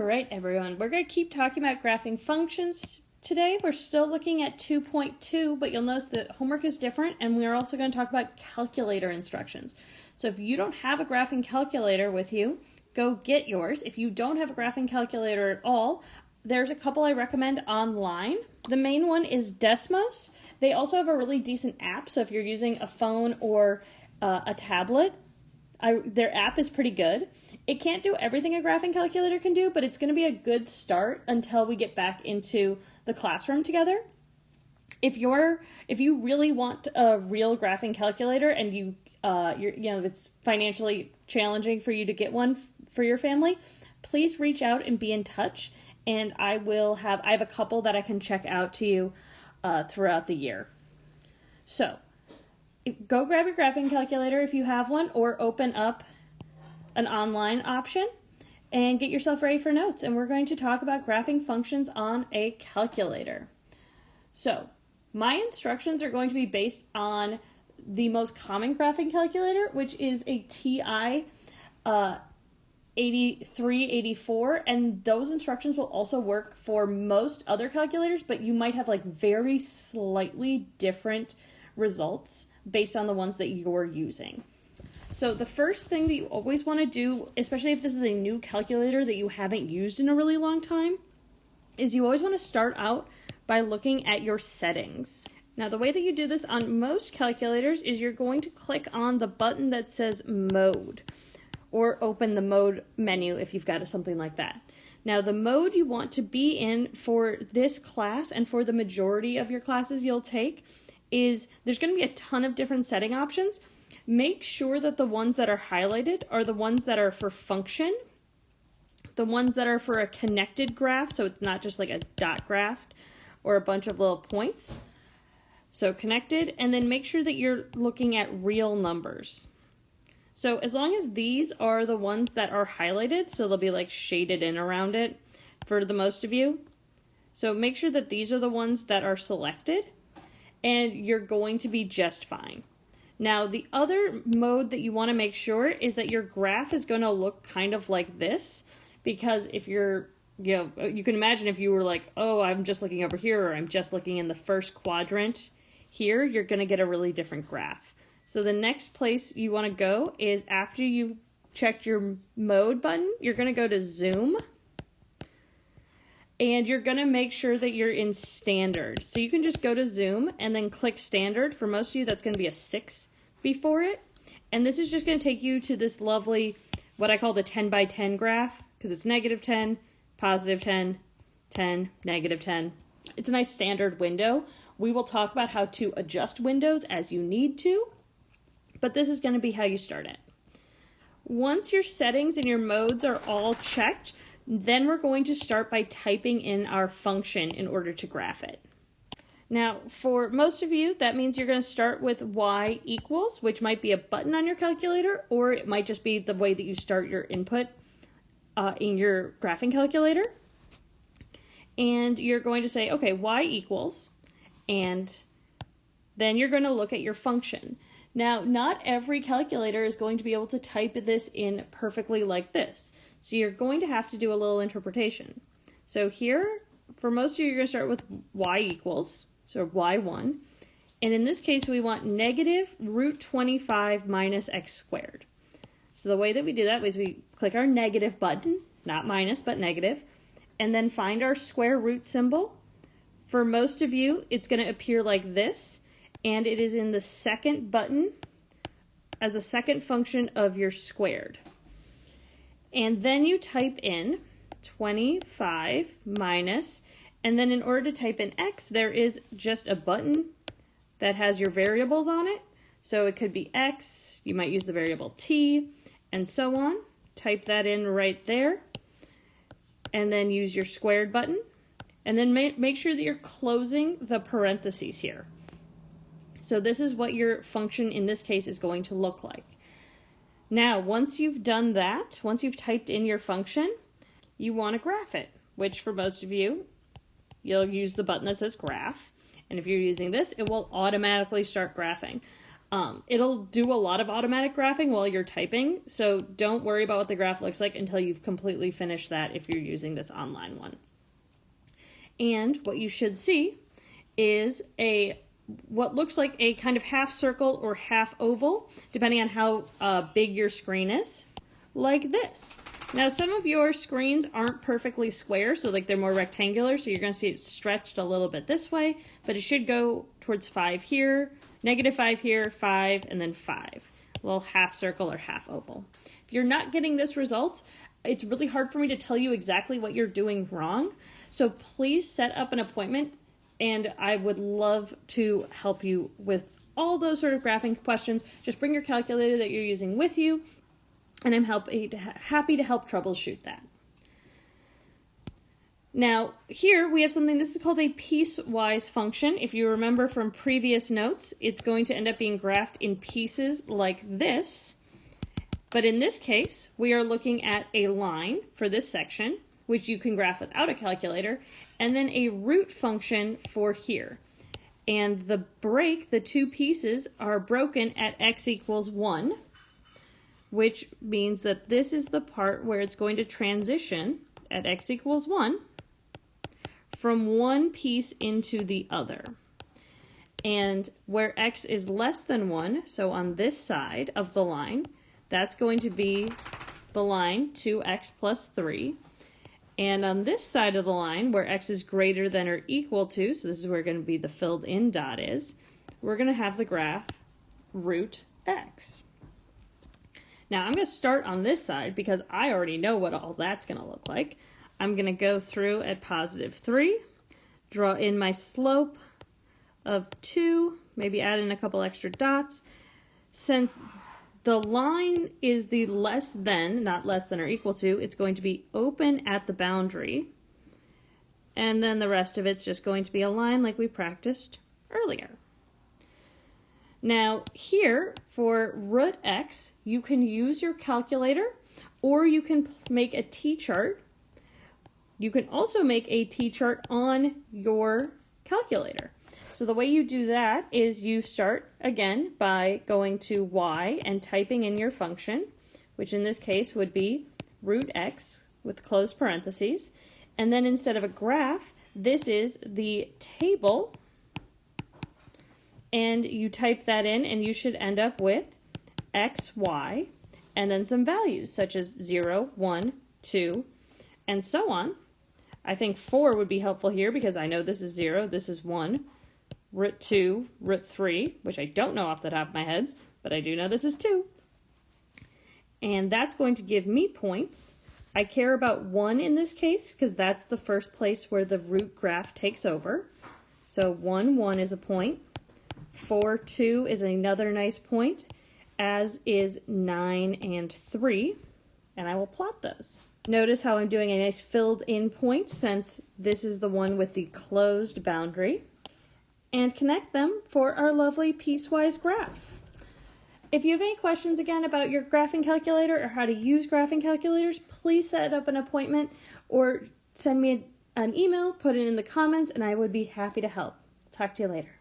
right, everyone, we're going to keep talking about graphing functions today. We're still looking at 2.2, but you'll notice that homework is different, and we're also going to talk about calculator instructions. So if you don't have a graphing calculator with you, go get yours. If you don't have a graphing calculator at all, there's a couple I recommend online. The main one is Desmos. They also have a really decent app, so if you're using a phone or a tablet, their app is pretty good. It can't do everything a graphing calculator can do, but it's going to be a good start until we get back into the classroom together. If you really want a real graphing calculator and it's financially challenging for you to get one for your family, please reach out and be in touch. And I have a couple that I can check out to you throughout the year. So go grab your graphing calculator if you have one, or open up an online option and get yourself ready for notes. And we're going to talk about graphing functions on a calculator. So my instructions are going to be based on the most common graphing calculator, which is a TI 8384, and those instructions will also work for most other calculators, but you might have like very slightly different results based on the ones that you're using. So the first thing that you always want to do, especially if this is a new calculator that you haven't used in a really long time, is you always want to start out by looking at your settings. Now, the way that you do this on most calculators is you're going to click on the button that says Mode, or open the Mode menu if you've got something like that. Now, the mode you want to be in for this class and for the majority of your classes you'll take is, there's going to be a ton of different setting options. Make sure that the ones that are highlighted are the ones that are for function, the ones that are for a connected graph, so it's not just like a dot graph or a bunch of little points. So connected, and then make sure that you're looking at real numbers. So as long as these are the ones that are highlighted, so they'll be like shaded in around it for the most of you. So make sure that these are the ones that are selected, and you're going to be just fine. Now, the other mode that you want to make sure is that your graph is going to look kind of like this, because if you can imagine if you were like, oh, I'm just looking over here, or I'm just looking in the first quadrant here, you're going to get a really different graph. So the next place you want to go is after you check your mode button, you're going to go to Zoom, and you're going to make sure that you're in standard. So you can just go to Zoom and then click standard. For most of you, that's going to be a 6 before it. And this is just going to take you to this lovely, what I call the 10 by 10 graph, because it's -10, +10, 10, -10. It's a nice standard window. We will talk about how to adjust windows as you need to, but this is going to be how you start it. Once your settings and your modes are all checked, then we're going to start by typing in our function in order to graph it. Now, for most of you, that means you're going to start with y equals, which might be a button on your calculator, or it might just be the way that you start your input in your graphing calculator. And you're going to say, okay, y equals, and then you're going to look at your function. Now, not every calculator is going to be able to type this in perfectly like this. So you're going to have to do a little interpretation. So here, for most of you, you're going to start with y equals, so y1. And in this case, we want -√25 minus x squared. So the way that we do that is we click our negative button, not minus, but negative, and then find our square root symbol. For most of you, it's going to appear like this, and it is in the second button as a second function of your squared. And then you type in 25 minus, and then in order to type in x, there is just a button that has your variables on it. So it could be x, you might use the variable t, and so on. Type that in right there, and then use your squared button, and then make sure that you're closing the parentheses here. So this is what your function in this case is going to look like. Now, once you've done that, once you've typed in your function, you want to graph it, which for most of you, you'll use the button that says graph. And if you're using this, it will automatically start graphing. It'll do a lot of automatic graphing while you're typing, so don't worry about what the graph looks like until you've completely finished that if you're using this online one. And what you should see is what looks like a kind of half circle or half oval, depending on how big your screen is, like this. Now, some of your screens aren't perfectly square, so like they're more rectangular, so you're going to see it stretched a little bit this way, but it should go towards 5 here, -5 here, 5, and then 5. A little half circle or half oval. If you're not getting this result, it's really hard for me to tell you exactly what you're doing wrong, so please set up an appointment, and I would love to help you with all those sort of graphing questions. Just bring your calculator that you're using with you, and I'm happy to help troubleshoot that. Now, here we have something, this is called a piecewise function. If you remember from previous notes, it's going to end up being graphed in pieces like this. But in this case, we are looking at a line for this section, which you can graph without a calculator, and then a root function for here. And the break, the two pieces, are broken at x equals 1, which means that this is the part where it's going to transition at x equals 1 from one piece into the other. And where x is less than 1, so on this side of the line, that's going to be the line 2x plus 3. And on this side of the line, where x is greater than or equal to, so this is where going to be the filled in dot is, we're going to have the graph root x. Now I'm going to start on this side because I already know what all that's going to look like. I'm going to go through at +3, draw in my slope of 2, maybe add in a couple extra dots. Since the line is the less than, not less than or equal to, it's going to be open at the boundary. And then the rest of it's just going to be a line like we practiced earlier. Now here, for root x, you can use your calculator or you can make a t-chart. You can also make a t-chart on your calculator. So the way you do that is you start, again, by going to y and typing in your function, which in this case would be root x with closed parentheses. And then instead of a graph, this is the table. And you type that in and you should end up with x, y, and then some values such as 0, 1, 2, and so on. I think 4 would be helpful here because I know this is 0, this is 1. Root 2, root 3, which I don't know off the top of my head, but I do know this is 2. And that's going to give me points. I care about 1 in this case because that's the first place where the root graph takes over. So 1, 1 is a point. 4, 2 is another nice point, as is 9 and 3. And I will plot those. Notice how I'm doing a nice filled in point since this is the one with the closed boundary. And connect them for our lovely piecewise graph. If you have any questions again about your graphing calculator or how to use graphing calculators, please set up an appointment or send me an email, put it in the comments, and I would be happy to help. Talk to you later.